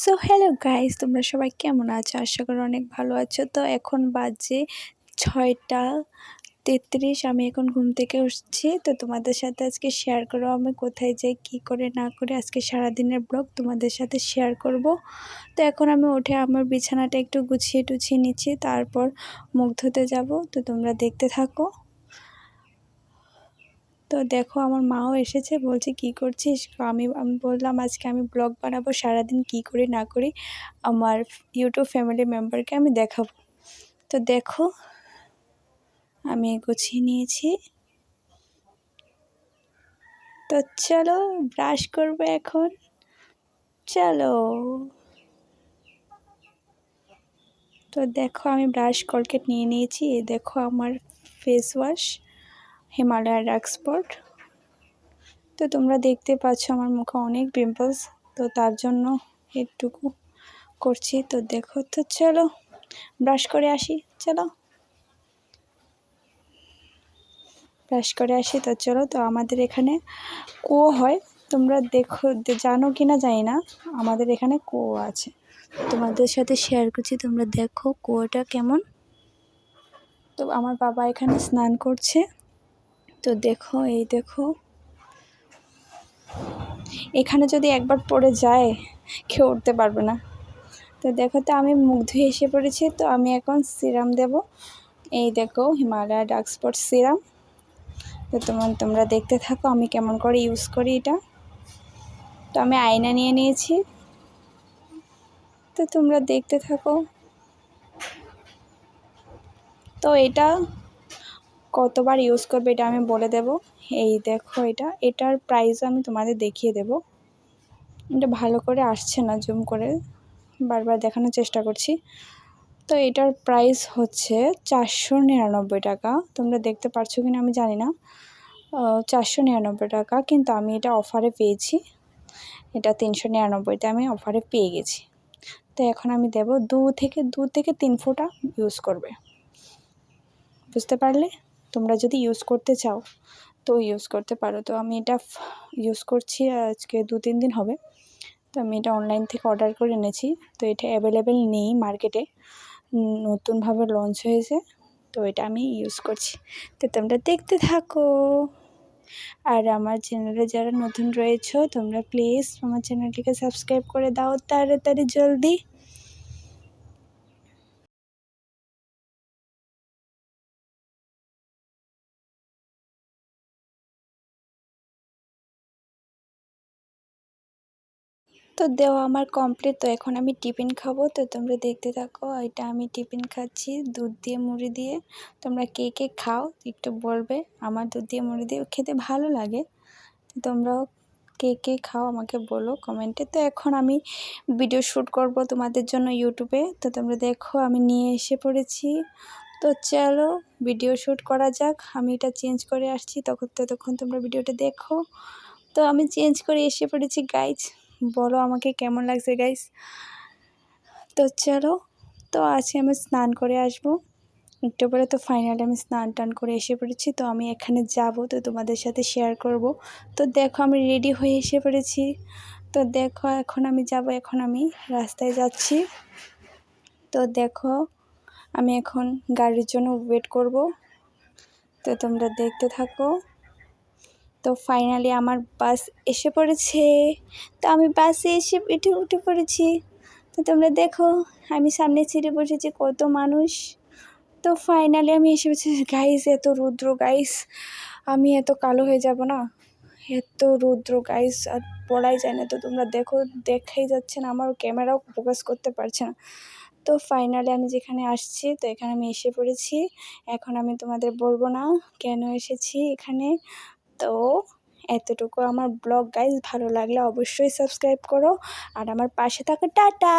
So hello guys, তোমরা সবাই কেমন আছো? আশা করি অনেক ভালো আছো। তো এখন বাজে 6টা 33। আমি এখন ঘুম থেকে উঠছি। তো তোমাদের সাথে আজকে শেয়ার করবো আমি কোথায় যাই, কি করে না করে আজকে সারাদিনের ব্লগ তোমাদের সাথে শেয়ার করব। তো এখন আমি উঠে আমার বিছানাটা একটু গুছিয়ে টুছিয়ে নিচ্ছি, তারপর মুখ ধুতে যাব। তো তোমরা দেখতে থাকো। তো দেখো আমার মাও এসেছে, বলছে কি করছিস? আমি আমি বললাম আজকে আমি ব্লগ বানাবো, সারাদিন কি করি না করি আমার ইউটিউব ফ্যামিলি মেম্বারকে আমি দেখাবো। তো দেখো আমি গুছিয়ে নিয়েছি। তো চলো ব্রাশ করবো এখন, চলো। তো দেখো আমি ব্রাশ কলগেট নিয়ে নিয়েছি। এই দেখো আমার ফেস ওয়াশ হিমালয়ার ডার্ক স্পট। তো তোমরা দেখতে পাচ্ছ আমার মুখে অনেক পিম্পলস, তো তার জন্য একটুকু করছি। তো দেখো, তো চলো ব্রাশ করে আসি, চলো ব্রাশ করে আসি। তো চলো, তো আমাদের এখানে কুয়ো হয়, তোমরা দেখো জানো কি না জানি না, আমাদের এখানে কুয়ো আছে, তোমাদের সাথে শেয়ার করছি। তোমরা দেখো কুয়োটা কেমন। তো আমার বাবা এখানে স্নান করছে। তো দেখো, এই দেখো এখানে যদি একবার পড়ে যায় কেউ উঠতে পারবে না। তো দেখো, তো আমি মুখ ধুয়ে এসে পড়েছি। তো আমি এখন সিরাম দেব। এই দেখো হিমালয়া ডার্ক স্পট সিরাম। তো তোমরা দেখতে থাকো আমি কেমন করে ইউজ করি এটা। তো আমি আয়না নিয়ে নিয়েছি, তো তোমরা দেখতে থাকো। তো এটা কতবার ইউজ করবে এটা আমি বলে দেব। এই দেখো এটার প্রাইস আমি তোমাদের দেখিয়ে দেব। এটা ভালো করে আসছে না, জুম করে বারবার দেখানোর চেষ্টা করছি। তো এটার প্রাইস হচ্ছে 499 টাকা। তোমরা দেখতে পারছো কিনা আমি জানি না, 499 টাকা। কিন্তু আমি এটা অফারে পেয়েছি, এটা 399-তে আমি অফারে পেয়ে গেছি। তো এখন আমি দেব 2 থেকে 3 ফোঁটা ইউজ করবে, বুঝতে পারলে? তোমরা যদি ইউজ করতে চাও তো ইউজ করতে পারো। তো আমি এটা ইউজ করছি আজকে 2-3 দিন হবে। তো আমি এটা অনলাইন থেকে অর্ডার করে এনেছি। তো এটা অ্যাভেলেবেল নেই মার্কেটে, নতুনভাবে লঞ্চ হয়েছে। তো এটা আমি ইউজ করছি। তো তোমরা দেখতে থাকো। আর আমার চ্যানেলে যারা নতুন রয়েছো তোমরা প্লিজ আমার চ্যানেলটিকে সাবস্ক্রাইব করে দাও তাড়াতাড়ি জলদি। তো দেওয়া আমার কমপ্লিট। তো এখন আমি টিফিন খাবো। তো তোমরা দেখতে থাকো। এটা আমি টিফিন খাচ্ছি দুধ দিয়ে মুড়ি দিয়ে। তোমরা কে কে খাও একটু বলবে। আমার দুধ দিয়ে মুড়ি দিয়ে খেতে ভালো লাগে। তোমরাও কে কে খাও আমাকে বলো কমেন্টে। তো এখন আমি ভিডিও শ্যুট করব তোমাদের জন্য ইউটিউবে। তো তোমরা দেখো আমি নিয়ে এসে পড়েছি। তো চলো ভিডিও শ্যুট করা যাক। আমি এটা চেঞ্জ করে আসছি, ততক্ষণ তোমরা ভিডিওটা দেখো। তো আমি চেঞ্জ করে এসে পড়েছি গাইজ, বলো আমাকে কেমন লাগছে গাইজ। তো চলো, তো আজকে আমি স্নান করে আসবো একটু পরে। তো ফাইনালি আমি স্নান টান করে এসে পড়েছি। তো আমি এখানে যাব, তো তোমাদের সাথে শেয়ার করব। তো দেখো আমি রেডি হয়ে এসে পড়েছি। তো দেখো এখন আমি যাব, এখন আমি রাস্তায় যাচ্ছি। তো দেখো আমি এখন গাড়ির জন্য ওয়েট করব। তো তোমরা দেখতে থাকো। তো ফাইনালি আমার বাস এসে পড়েছে। তো আমি বাসে এসে উঠে পড়েছি। তো তোমরা দেখো আমি সামনে সিটে বসেছি, কত মানুষ। তো ফাইনালি আমি এসে পড়েছি। গাইস এত রৌদ্র গাইস, আমি এত কালো হয়ে যাব না, এত রৌদ্র গাইস, আর পড়াই যায় না। তো তোমরা দেখো, দেখাই যাচ্ছে না, আমার ক্যামেরাও ফোকাস করতে পারছে না। তো ফাইনালি আমি যেখানে আসছি, তো এখানে আমি এসে পড়েছি। এখন আমি তোমাদের বলবো না কেন এসেছি এখানে। তো এতটুকু আমার ব্লগ গাইস, ভালো লাগলে অবশ্যই সাবস্ক্রাইব করো আর আমার পাশে থাকো। টাটা।